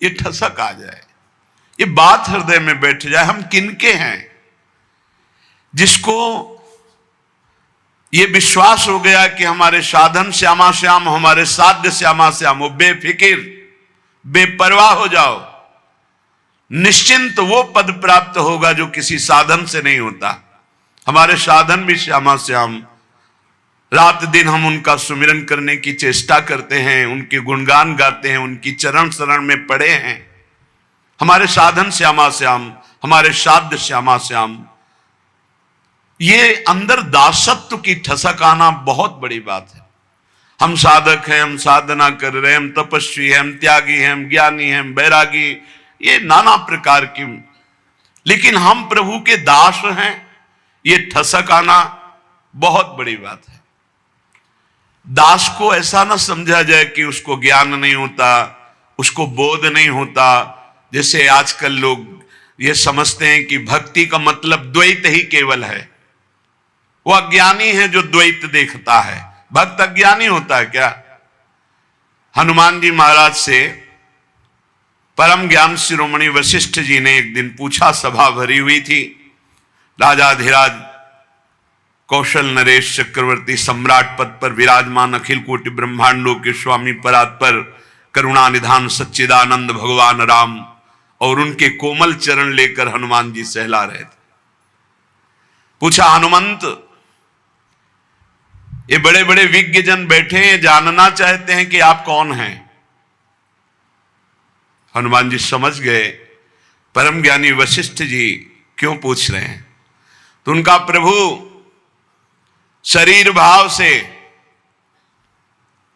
ये ठसक आ जाए, ये बात हृदय में बैठ जाए, हम किनके हैं। जिसको ये विश्वास हो गया कि हमारे साधन श्यामा श्याम, हमारे साध्य श्यामा श्याम, वो बेफिक्र बेपरवाह हो जाओ, निश्चिंत वो पद प्राप्त होगा जो किसी साधन से नहीं होता। हमारे साधन भी श्यामा श्याम, रात दिन हम उनका सुमिरन करने की चेष्टा करते हैं, उनके गुणगान गाते हैं, उनकी चरण शरण में पड़े हैं। हमारे साधन श्यामा श्याम, हमारे साध्य श्यामा श्याम। ये अंदर दासत्व की ठसक आना बहुत बड़ी बात है। हम साधक हैं, हम साधना कर रहे हैं, हम तपस्वी हैं, हम त्यागी हैं, हम ज्ञानी हैं, हम बैरागी, ये नाना प्रकार की, लेकिन हम प्रभु के दास हैं, ये ठसक आना बहुत बड़ी बात है। दास को ऐसा ना समझा जाए कि उसको ज्ञान नहीं होता, उसको बोध नहीं होता। जैसे आजकल लोग ये समझते हैं कि भक्ति का मतलब द्वैत ही केवल है। वो अज्ञानी है जो द्वैत देखता है। भक्त अज्ञानी होता है क्या? हनुमान जी महाराज से परम ज्ञान शिरोमणि वशिष्ठ जी ने एक दिन पूछा, सभा भरी हुई थी, राजाधिराज कौशल नरेश चक्रवर्ती सम्राट पद पर विराजमान, अखिल कोटि ब्रह्मांडों के स्वामी परात्पर करुणा निधान सच्चिदानंद भगवान राम, और उनके कोमल चरण लेकर हनुमान जी सहला रहे थे। पूछा, हनुमंत, ये बड़े बड़े विज्ञ जन बैठे हैं, जानना चाहते हैं कि आप कौन हैं। हनुमान जी समझ गए परम ज्ञानी वशिष्ठ जी क्यों पूछ रहे हैं। तो उनका, प्रभु शरीर भाव से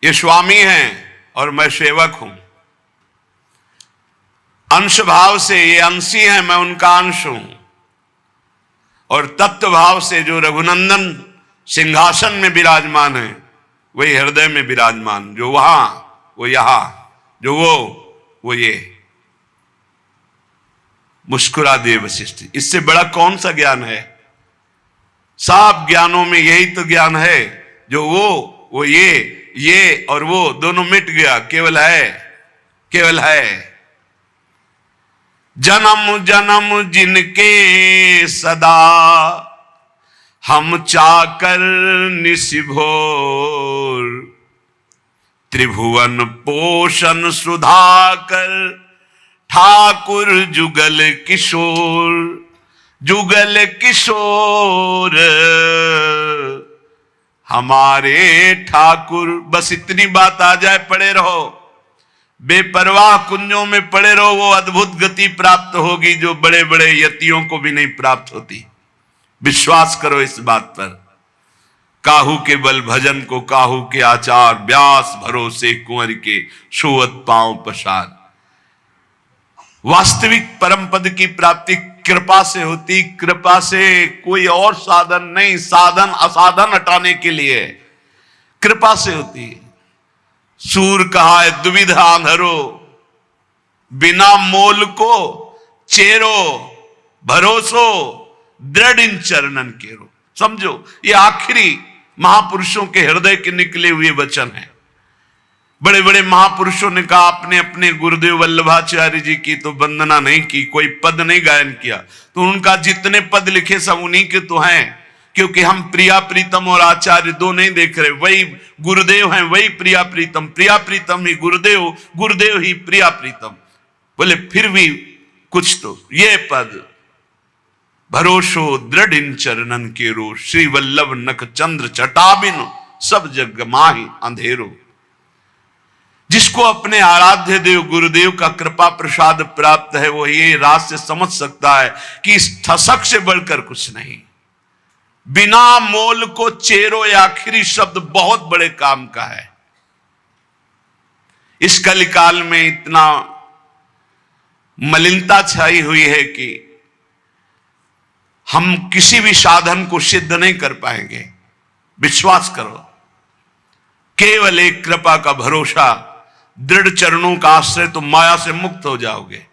ये स्वामी हैं और मैं सेवक हूं, अंश भाव से ये अंशी हैं, मैं उनका अंश हूं, और तत्व भाव से जो रघुनंदन सिंहासन में विराजमान है वही हृदय में विराजमान, जो वहां वो यहां, जो वो ये। मुस्कुरा दे वशिष्ठ। इससे बड़ा कौन सा ज्ञान है? सब ज्ञानों में यही तो ज्ञान है, जो वो ये और वो दोनों मिट गया, केवल है, केवल है। जन्म जन्म जिनके सदा हम चाकर निशिभोर, त्रिभुवन पोषण सुधाकर ठाकुर जुगल किशोर, जुगल किशोर हमारे ठाकुर। बस इतनी बात आ जाए, पड़े रहो, बेपरवाह कुंजों में पड़े रहो, वो अद्भुत गति प्राप्त होगी जो बड़े बड़े यतियों को भी नहीं प्राप्त होती। विश्वास करो इस बात पर। काहू के बल भजन को काहू के आचार, व्यास भरोसे कुंवर के सोवत पांव पसार। वास्तविक परम पद की प्राप्ति कृपा से होती, कृपा से, कोई और साधन नहीं। साधन असाधन हटाने के लिए कृपा से होती है। सूर कहा है, दुविधा अंधरो बिना मोल को चेरो, भरोसो दृढ़ इन चरणन केरो। समझो, ये आखिरी महापुरुषों के हृदय के निकले हुए वचन हैं। बड़े बड़े महापुरुषों ने कहा, अपने अपने गुरुदेव वल्लभाचार्य जी की तो वंदना नहीं की, कोई पद नहीं गायन किया, तो उनका जितने पद लिखे सब उन्हीं के तो हैं, क्योंकि हम प्रिया प्रीतम और आचार्य दो नहीं देख रहे। वही गुरुदेव हैं, वही प्रिया प्रीतम, प्रिया प्रीतम ही गुरुदेव, गुरुदेव ही प्रिया प्रीतम। बोले फिर भी कुछ तो ये पद, भरोसो दृढ़ इन चरणन केरो, श्री वल्लभ नख चंद्र चटाबिन सब जग माहि अंधेरो। जिसको अपने आराध्य देव गुरुदेव का कृपा प्रसाद प्राप्त है, वो ये रात से समझ सकता है कि इस ठसक से बढ़कर कुछ नहीं। बिना मोल को चेरो, ये आखिरी शब्द बहुत बड़े काम का है। इस कलिकाल में इतना मलिनता छाई हुई है कि हम किसी भी साधन को सिद्ध नहीं कर पाएंगे। विश्वास करो, केवल एक कृपा का भरोसा, दृढ़ चरणों का आश्रय, तो माया से मुक्त हो जाओगे।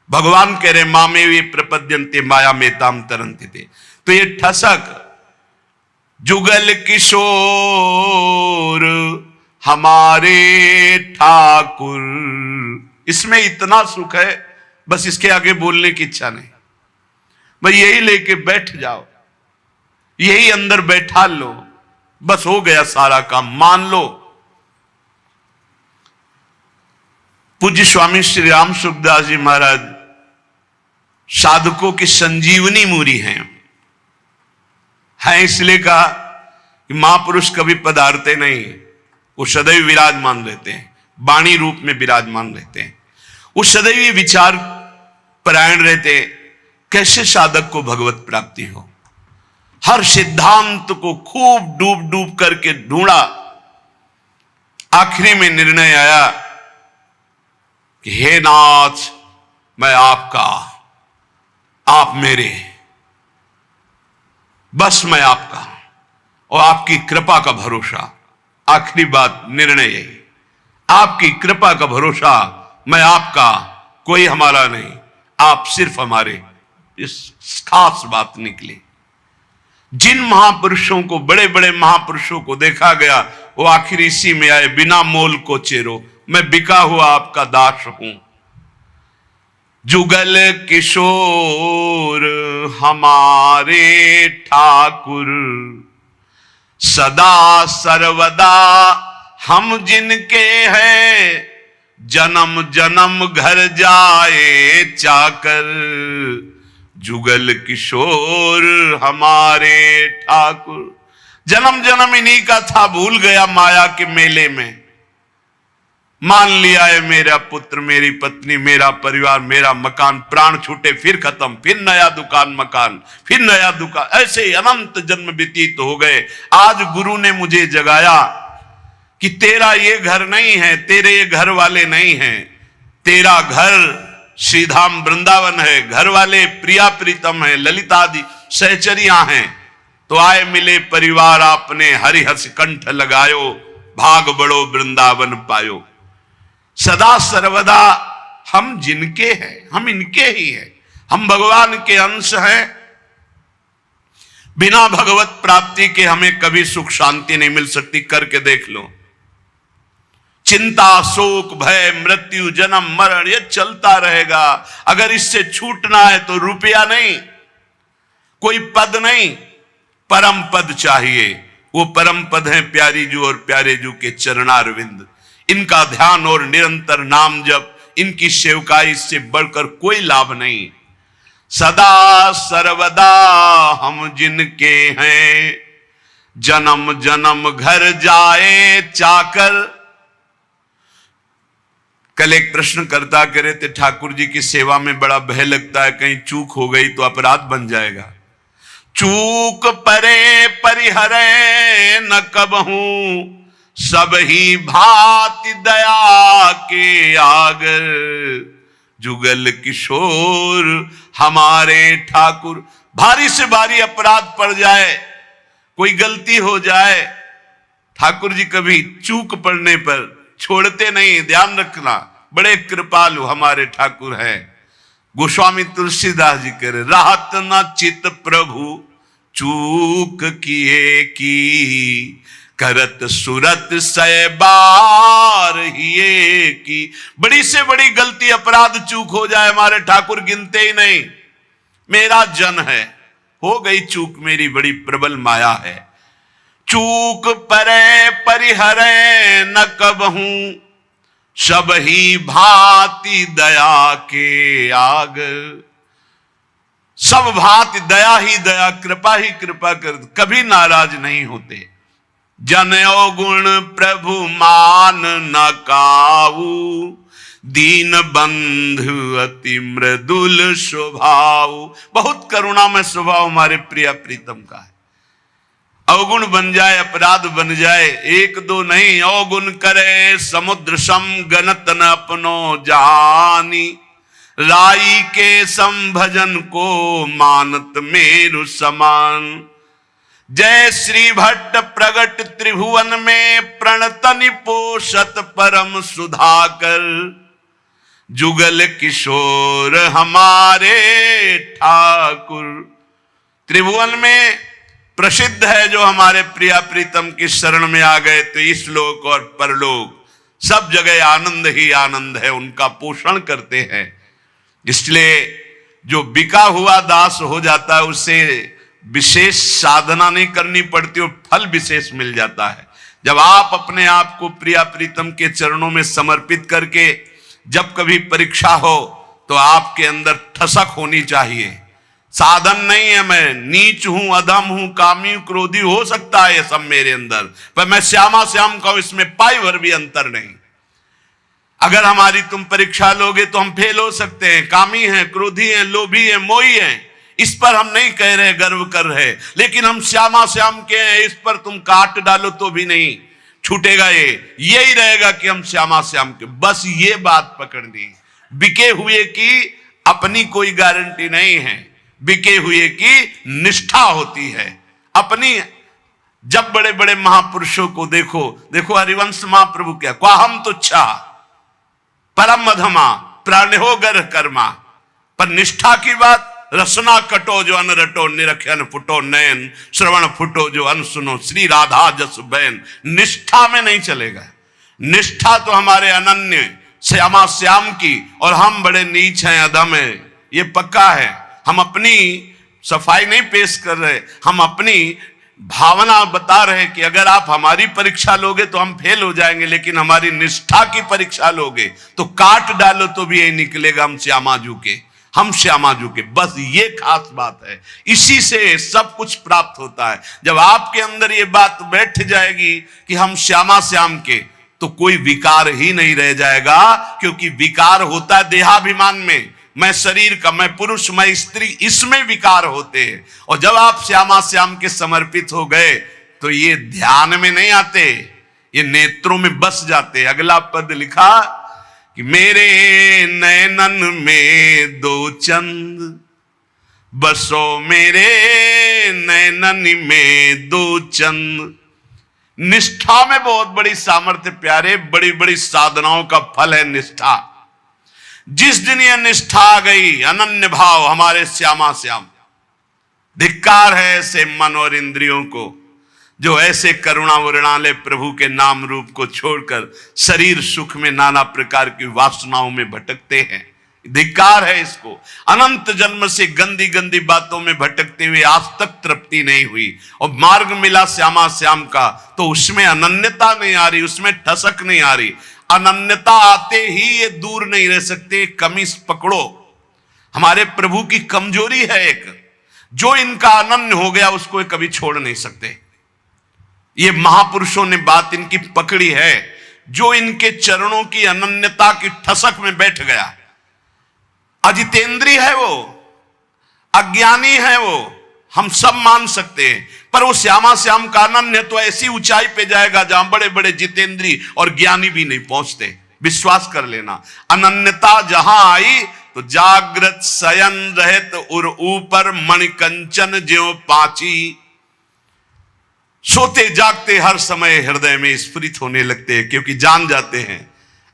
भगवान कह रहे, मामे वे प्रपद्यन्ते माया में ताम तरन्ति थे। तो ये ठसक, जुगल किशोर हमारे ठाकुर, इसमें इतना सुख है, बस इसके आगे बोलने की इच्छा नहीं। भाई यही लेके बैठ जाओ, यही अंदर बैठा लो, बस हो गया सारा काम, मान लो। पूज्य स्वामी श्री राम सुखदास जी महाराज साधकों की संजीवनी मूरी हैं। इसलिए कहा कि महापुरुष कभी पधारते नहीं, वो सदैव विराजमान रहते हैं, वाणी रूप में विराजमान रहते हैं, वो सदैव विचार परायण रहते हैं कैसे साधक को भगवत प्राप्ति हो। हर सिद्धांत को खूब डूब डूब करके ढूंढा, आखिरी में निर्णय आया कि हे नाथ, मैं आपका, आप मेरे, बस मैं आपका और आपकी कृपा का भरोसा। आखिरी बात, निर्णय यही, आपकी कृपा का भरोसा, मैं आपका, कोई हमारा नहीं, आप सिर्फ हमारे। इस खास बात निकली। जिन महापुरुषों को, बड़े बड़े महापुरुषों को देखा गया, वो आखिर इसी में आए, बिना मोल को चेरो, मैं बिका हुआ आपका दास हूं। जुगल किशोर हमारे ठाकुर, सदा सर्वदा हम जिनके हैं, जन्म जन्म घर जाए चाकर। जुगल किशोर हमारे ठाकुर, जन्म जन्म इन्हीं का था, भूल गया माया के मेले में। मान लिया है मेरा पुत्र, मेरी पत्नी, मेरा परिवार, मेरा मकान, प्राण छूटे फिर खत्म, फिर नया दुकान मकान, फिर नया दुकान, ऐसे अनंत जन्म व्यतीत हो गए। आज गुरु ने मुझे जगाया कि तेरा ये घर नहीं है, तेरे ये घर वाले नहीं हैं, तेरा घर श्रीधाम वृंदावन है, घर वाले प्रिया प्रीतम है, ललिता आदि सहचरियां हैं। तो आए मिले परिवार आपने, हरिहस कंठ लगायो, भाग बड़ो वृंदावन पायो। सदा सर्वदा हम जिनके हैं, हम इनके ही हैं, हम भगवान के अंश हैं। बिना भगवत प्राप्ति के हमें कभी सुख शांति नहीं मिल सकती। करके देख लो, चिंता शोक भय मृत्यु जन्म मरण ये चलता रहेगा। अगर इससे छूटना है तो रुपया नहीं, कोई पद नहीं, परम पद चाहिए। वो परम पद है प्यारी जू और प्यारे जू के चरणारविंद। इनका ध्यान और निरंतर नाम जप, इनकी सेवकाई, इससे बढ़कर कोई लाभ नहीं। सदा सर्वदा हम जिनके हैं, जन्म जन्म घर जाए चाकर। कल एक प्रश्नकर्ता कह रहे थे, ठाकुर जी की सेवा में बड़ा भय लगता है, कहीं चूक हो गई तो अपराध बन जाएगा। चूक परे परिहरे न कबहूं, सब ही भांति दया के आगर। जुगल किशोर हमारे ठाकुर। भारी से भारी अपराध पड़ जाए, कोई गलती हो जाए, ठाकुर जी कभी चूक पड़ने पर छोड़ते नहीं। ध्यान रखना, बड़े कृपालु हमारे ठाकुर हैं। गोस्वामी तुलसीदास जी कह रहे, राहत न चित प्रभु चूक किए की, करत सुरत सै बार हिये की। बड़ी से बड़ी गलती अपराध चूक हो जाए, हमारे ठाकुर गिनते ही नहीं। मेरा जन है, हो गई चूक, मेरी बड़ी प्रबल माया है। चूक परे परिहरे न कबहूं, सब ही भांति दया के आगर। सब भांति दया ही दया, कृपा ही कृपा कर, कभी नाराज नहीं होते। जनयो गुण प्रभु मान न काऊ, दीन बंधु अति मृदुल स्वभाव। बहुत करुणामय स्वभाव हमारे प्रिया प्रीतम का है। अवगुण बन जाए, अपराध बन जाए, एक दो नहीं, अवगुण करे समुद्र सम, गणत न अपनो जहानी। राई के संभजन को मानत मेरु समान। जय श्री भट्ट प्रगट त्रिभुवन में, प्रणतनि पोषत परम सुधाकर। जुगल किशोर हमारे ठाकुर। त्रिभुवन में प्रसिद्ध है जो हमारे प्रिया प्रीतम की शरण में आ गए तो इस लोक और परलोक सब जगह आनंद ही आनंद है, उनका पोषण करते हैं। इसलिए जो बिका हुआ दास हो जाता है उसे विशेष साधना नहीं करनी पड़ती और फल विशेष मिल जाता है। जब आप अपने आप को प्रिया प्रीतम के चरणों में समर्पित करके जब कभी परीक्षा हो तो आपके अंदर ठसक होनी चाहिए। साधन नहीं है, मैं नीच हूं, अधम हूं, कामी हूं, क्रोधी हो सकता है ये सब मेरे अंदर, पर मैं श्यामा श्याम का इसमें पाई भर भी अंतर नहीं। अगर हमारी तुम परीक्षा लोगे तो हम फेल हो सकते हैं, कामी हैं, क्रोधी हैं, लोभी हैं, मोही हैं, इस पर हम नहीं कह रहे गर्व कर रहे, लेकिन हम श्यामा श्याम के हैं, इस पर तुम काट डालो तो भी नहीं छूटेगा। यही रहेगा कि हम श्यामा श्याम के, बस ये बात पकड़नी। बिके हुए की अपनी कोई गारंटी नहीं है, बिके हुए की निष्ठा होती है अपनी। जब बड़े बड़े महापुरुषों को देखो, देखो हरिवंश महाप्रभु क्या, क्वाहम तुच्छा परम मधमा प्राण्यो गर कर्मा, पर निष्ठा की बात, रसना कटो जो अन रटो, निरखन फुटो नयन, श्रवण फुटो जो अन सुनो, श्री राधा जस बैन। निष्ठा में नहीं चलेगा। निष्ठा तो हमारे अनन्य श्यामा श्याम की, और हम बड़े नीच हैं, अधम हैं, ये पक्का है। हम अपनी सफाई नहीं पेश कर रहे, हम अपनी भावना बता रहे कि अगर आप हमारी परीक्षा लोगे तो हम फेल हो जाएंगे, लेकिन हमारी निष्ठा की परीक्षा लोगे तो काट डालो तो भी यही निकलेगा, हम श्यामाजू के, हम श्यामाजू के। बस ये खास बात है, इसी से सब कुछ प्राप्त होता है। जब आपके अंदर ये बात बैठ जाएगी कि हम श्यामा श्याम के, तो कोई विकार ही नहीं रह जाएगा, क्योंकि विकार होता है देहाभिमान में, मैं शरीर का, मैं पुरुष, मैं स्त्री, इसमें विकार होते हैं। और जब आप श्यामा श्याम के समर्पित हो गए तो ये ध्यान में नहीं आते, ये नेत्रों में बस जाते। अगला पद लिखा कि मेरे नयनन में दो चंद बसो, मेरे नयनन में दो चंद। निष्ठा में बहुत बड़ी सामर्थ्य प्यारे, बड़ी बड़ी साधनाओं का फल है निष्ठा। जिस दिन यह निष्ठा आ गई, अनन्य भाव हमारे श्यामा श्याम, धिक्कार है ऐसे मन और इंद्रियों को जो ऐसे करुणा वरुणालय प्रभु के नाम रूप को छोड़कर शरीर सुख में नाना प्रकार की वासनाओं में भटकते हैं। धिक्कार है इसको। अनंत जन्म से गंदी गंदी बातों में भटकते हुए आज तक तृप्ति नहीं हुई, और मार्ग मिला श्यामा श्याम का तो उसमें अनन्यता नहीं आ रही, उसमें ठसक नहीं आ रही। अनन्यता आते ही ये दूर नहीं रह सकते। कमी पकड़ो, हमारे प्रभु की कमजोरी है एक, जो इनका अनन्य हो गया उसको कभी छोड़ नहीं सकते। ये महापुरुषों ने बात इनकी पकड़ी है, जो इनके चरणों की अनन्यता की ठसक में बैठ गया। अजितेंद्री है वो, अज्ञानी है वो, हम सब मान सकते हैं, पर वो श्यामा श्याम का अनन्य तो ऐसी ऊंचाई पे जाएगा जहां बड़े बड़े जितेंद्री और ज्ञानी भी नहीं पहुंचते। विश्वास कर लेना, अनन्यता जहां आई तो जागृत शयन रहत उर ऊपर मणिकंचन ज्यों पाची। सोते जागते हर समय हृदय में स्फुरित होने लगते हैं, क्योंकि जान जाते हैं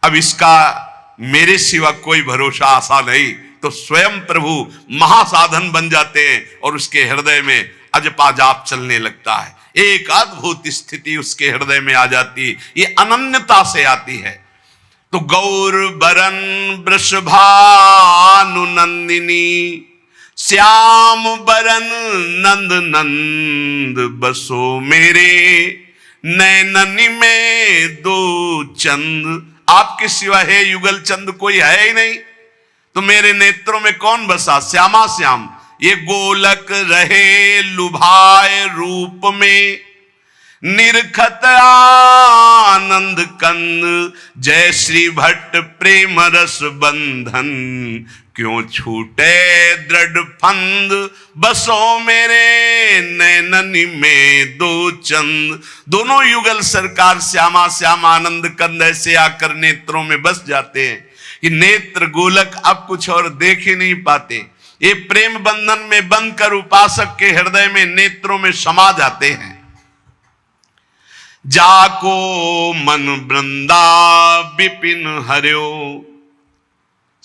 अब इसका मेरे सिवा कोई भरोसा आशा नहीं, तो स्वयं प्रभु महासाधन बन जाते हैं और उसके हृदय में अजपा जाप चलने लगता है। एक अद्भुत स्थिति उसके हृदय में आ जाती है, ये अनन्यता से आती है। तो गौर बरन वृषभानु नंदिनी, श्याम बरन नंद नंद बसो, मेरे नैननी में दो चंद। आपके सिवा है युगल चंद कोई है ही नहीं, तो मेरे नेत्रों में कौन बसा? श्यामा श्याम। ये गोलक रहे लुभाए रूप में, निरखत आनंद कंद, जय श्री भट्ट प्रेम रस बंधन, क्यों छूटे दृढ़ फंद, बसो मेरे नैननी में दो चंद। दोनों युगल सरकार श्यामा श्याम आनंद कंद ऐसे आकर नेत्रों में बस जाते हैं कि नेत्र गोलक अब कुछ और देख ही नहीं पाते। ये प्रेम बंधन में बंद कर उपासक के हृदय में नेत्रों में समा जाते हैं। जाको मन वृंदा विपिन हरियो,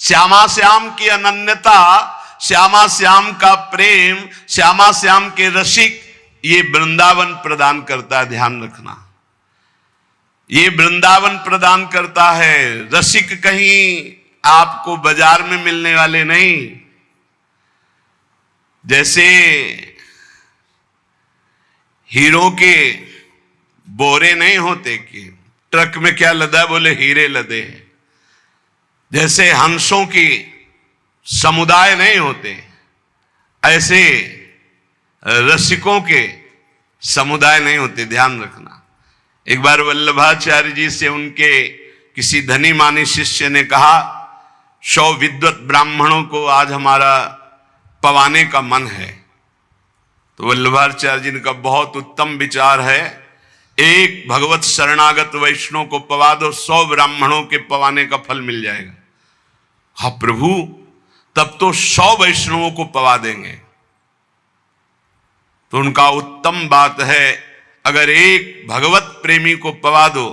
श्यामा श्याम की अनन्यता, श्यामा श्याम का प्रेम, श्यामा श्याम के रसिक, ये वृंदावन प्रदान करता है। ध्यान रखना, ये वृंदावन प्रदान करता है। रसिक कहीं आपको बाजार में मिलने वाले नहीं। जैसे हीरो के बोरे नहीं होते कि ट्रक में क्या लदा, बोले हीरे लदे हैं। जैसे हंसों की समुदाय नहीं होते, ऐसे रसिकों के समुदाय नहीं होते, ध्यान रखना। एक बार वल्लभाचार्य जी से उनके किसी धनी मानी शिष्य ने कहा, 100 विद्वत ब्राह्मणों को आज हमारा पवाने का मन है। तो वल्लभाचार्य जी ने कहा, बहुत उत्तम विचार है, एक भगवत शरणागत वैष्णव को पवा दो, 100 ब्राह्मणों के पवाने का फल मिल जाएगा। हाँ प्रभु, तब तो 100 वैष्णवों को पवा देंगे। तो उनका उत्तम बात है, अगर एक भगवत प्रेमी को पवा दो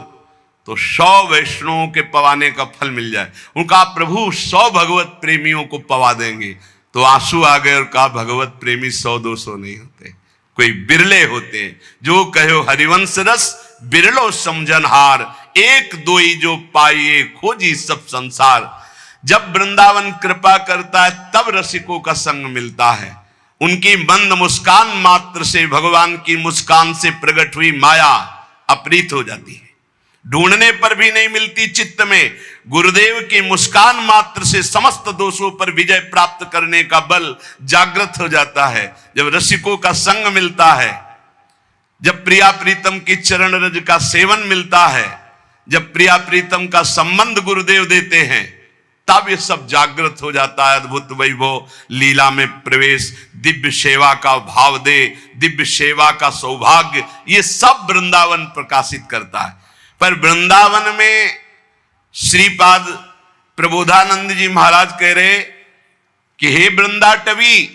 तो 100 वैष्णवों के पवाने का फल मिल जाए। उनका प्रभु 100 भगवत प्रेमियों को पवा देंगे। तो आंसू आ गए और कहा, भगवत प्रेमी 100-200 नहीं होते, कोई बिरले होते। जो कहो हरिवंश रस बिरलो समझनहार, एक दोई जो पाइए खोजी सब संसार। जब वृंदावन कृपा करता है तब रसिकों का संग मिलता है। उनकी मंद मुस्कान मात्र से भगवान की मुस्कान से प्रकट हुई माया अपरीत हो जाती है, ढूंढने पर भी नहीं मिलती चित्त में। गुरुदेव की मुस्कान मात्र से समस्त दोषों पर विजय प्राप्त करने का बल जागृत हो जाता है। जब रसिकों का संग मिलता है, जब प्रिया प्रीतम की चरण रज का सेवन मिलता है, जब प्रिया प्रीतम का संबंध गुरुदेव देते हैं, तब ये सब जागृत हो जाता है। अद्भुत वैभव लीला में प्रवेश, दिव्य सेवा का भाव दे, दिव्य सेवा का सौभाग्य, ये सब वृंदावन प्रकाशित करता है। पर वृंदावन में श्रीपाद प्रबोधानंद जी महाराज कह रहे कि हे वृंदाटवी,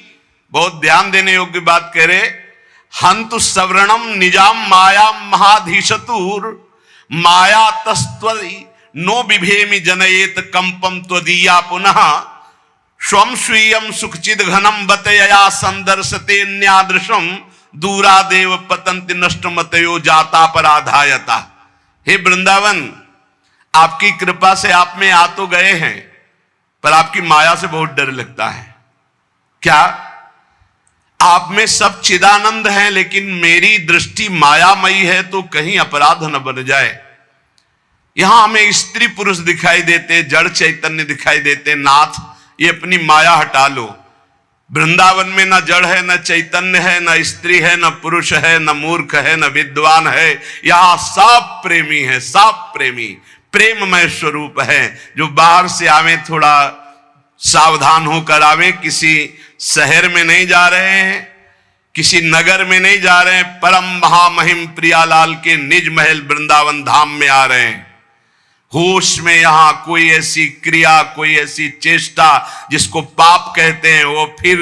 बहुत ध्यान देने योग्य बात कह रहे, हंतु सवर्णम निजाम माया महाधीशतुर माया तस्त्वई नो बिभेमि जनयेत कंपम त्वदीया पुनः स्वम स्वीयम सुखचिद घनम बतया संदर्शते न्यादृशम दूरादेव पतंति नष्टमतयो जाता पराधायता। हे वृंदावन, आपकी कृपा से आप में आ तो गए हैं, पर आपकी माया से बहुत डर लगता है। क्या आप में सब चिदानंद हैं, लेकिन मेरी दृष्टि मायामयी है, तो कहीं अपराध न बन जाए। यहां हमें स्त्री पुरुष दिखाई देते, जड़ चैतन्य दिखाई देते। नाथ, ये अपनी माया हटा लो। वृंदावन में न जड़ है, न चैतन्य है, न स्त्री है, न पुरुष है, न मूर्ख है, न विद्वान है। यहां सब प्रेमी है, सब प्रेमी प्रेममय स्वरूप है। जो बाहर से आवे थोड़ा सावधान होकर आवे। किसी शहर में नहीं जा रहे हैं, किसी नगर में नहीं जा रहे हैं, परम महामहिम प्रियालाल के निज महल वृंदावन धाम में आ रहे हैं। होश में यहां कोई ऐसी क्रिया, कोई ऐसी चेष्टा जिसको पाप कहते हैं, वो फिर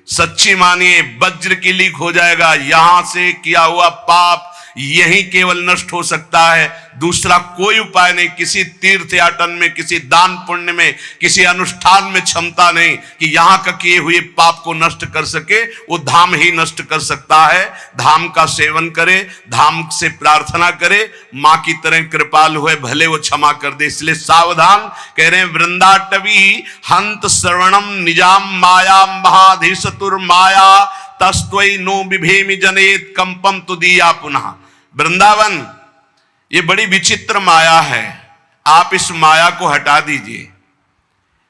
सच्ची मानिए वज्र की लीक हो जाएगा। यहां से किया हुआ पाप यही केवल नष्ट हो सकता है, दूसरा कोई उपाय नहीं। किसी तीर्थ याटन में, किसी दान पुण्य में, किसी अनुष्ठान में क्षमता नहीं कि यहां का किए हुए पाप को नष्ट कर सके। वो धाम ही नष्ट कर सकता है। धाम का सेवन करे, धाम से प्रार्थना करे, मां की तरह कृपाल हुए, भले वो क्षमा कर दे। इसलिए सावधान कह रहे हैं, वृंदाटवी हंत श्रवणम निजाम माया महाधीशतुर माया तस्त्वई नो बिभेमि जनेत कंपम तुदीया पुनः। वृंदावन ये बड़ी विचित्र माया है, आप इस माया को हटा दीजिए।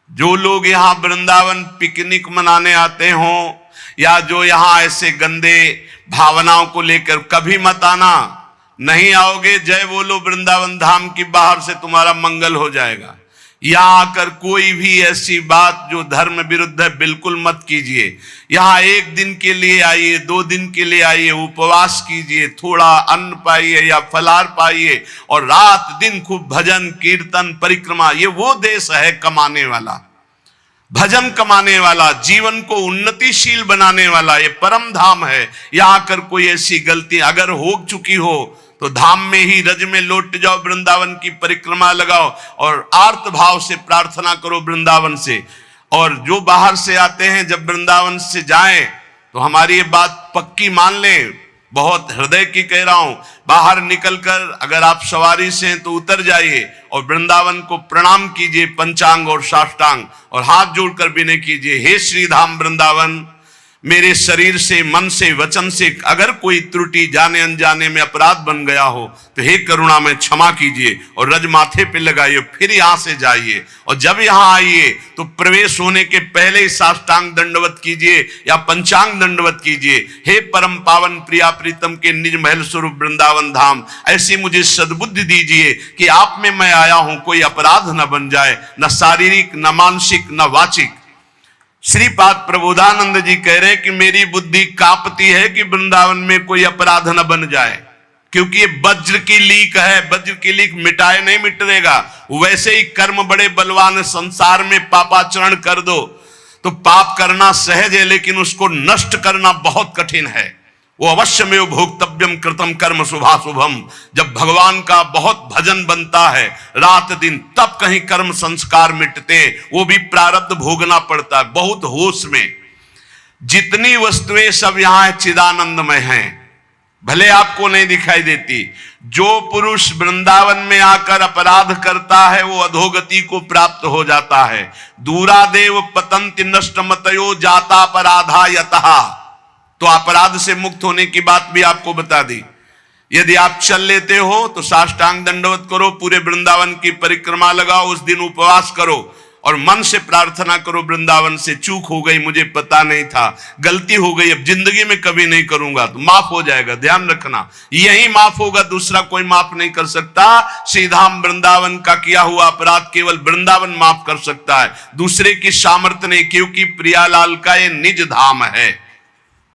जो लोग यहां वृंदावन पिकनिक मनाने आते हों, या जो यहां ऐसे गंदे भावनाओं को लेकर, कभी मत आना। नहीं आओगे, जय बोलो वृंदावन धाम की, बाहर से तुम्हारा मंगल हो जाएगा। यहां आकर कोई भी ऐसी बात जो धर्म विरुद्ध है बिल्कुल मत कीजिए। यहां 1 दिन के लिए आइए, 2 दिन के लिए आइए, उपवास कीजिए, थोड़ा अन्न पाइए या फलाहार पाइए, और रात दिन खूब भजन कीर्तन परिक्रमा। ये वो देश है कमाने वाला, भजन कमाने वाला, जीवन को उन्नतिशील बनाने वाला। ये परम धाम है। यहां आकर कोई ऐसी गलती अगर हो चुकी हो तो धाम में ही रज में लौट जाओ, वृंदावन की परिक्रमा लगाओ और आर्त भाव से प्रार्थना करो वृंदावन से। और जो बाहर से आते हैं, जब वृंदावन से जाएं तो हमारी ये बात पक्की मान लें, बहुत हृदय की कह रहा हूं, बाहर निकलकर अगर आप सवारी से हैं तो उतर जाइए और वृंदावन को प्रणाम कीजिए, पंचांग और साष्टांग, और हाथ जोड़कर विनय कीजिए, हे श्रीधाम वृंदावन, मेरे शरीर से, मन से, वचन से अगर कोई त्रुटि जाने अनजाने में अपराध बन गया हो तो हे करुणा में क्षमा कीजिए, और रज माथे पे लगाइए, फिर यहां से जाइए, और जब यहां आइए तो प्रवेश होने के पहले ही साष्टांग दंडवत कीजिए या पंचांग दंडवत कीजिए। हे परम पावन प्रिया प्रीतम के निज महल स्वरूप वृंदावन धाम, ऐसी मुझे सद्बुद्धि दीजिए कि आप में मैं आया हूं, कोई अपराध न बन जाए, न शारीरिक, न मानसिक, न वाचिक। श्रीपाद प्रबोधानंद जी कह रहे हैं कि मेरी बुद्धि कांपती है कि वृंदावन में कोई अपराध न बन जाए, क्योंकि ये वज्र की लीक है, वज्र की लीक मिटाए नहीं मिटेगा। वैसे ही कर्म बड़े बलवान है, संसार में पापाचरण कर दो तो पाप करना सहज है, लेकिन उसको नष्ट करना बहुत कठिन है। वो अवश्य में भोक्तव्यम कृतम कर्म शुभाशुभम, जब भगवान का बहुत भजन बनता है रात दिन, तब कहीं कर्म संस्कार मिटते, वो भी प्रारब्ध भोगना पड़ता है। बहुत होश में, जितनी वस्तुएं सब यहां चिदानंदमय हैं, भले आपको नहीं दिखाई देती। जो पुरुष वृंदावन में आकर अपराध करता है वो अधोगति को प्राप्त हो जाता है। दूरादेव पतंति नष्ट मतयो जाता अपराधा यतः, तो अपराध से मुक्त होने की बात भी आपको बता दी। यदि आप चल लेते हो तो साष्टांग दंडवत करो, पूरे वृंदावन की परिक्रमा लगाओ, उस दिन उपवास करो और मन से प्रार्थना करो, वृंदावन से चूक हो गई, मुझे पता नहीं था, गलती हो गई, अब जिंदगी में कभी नहीं करूंगा, तो माफ हो जाएगा। ध्यान रखना, यही माफ होगा, दूसरा कोई माफ नहीं कर सकता। श्रीधाम वृंदावन का किया हुआ अपराध केवल वृंदावन माफ कर सकता है, दूसरे की सामर्थ्य नहीं, क्योंकि प्रियालाल का ये निज धाम है।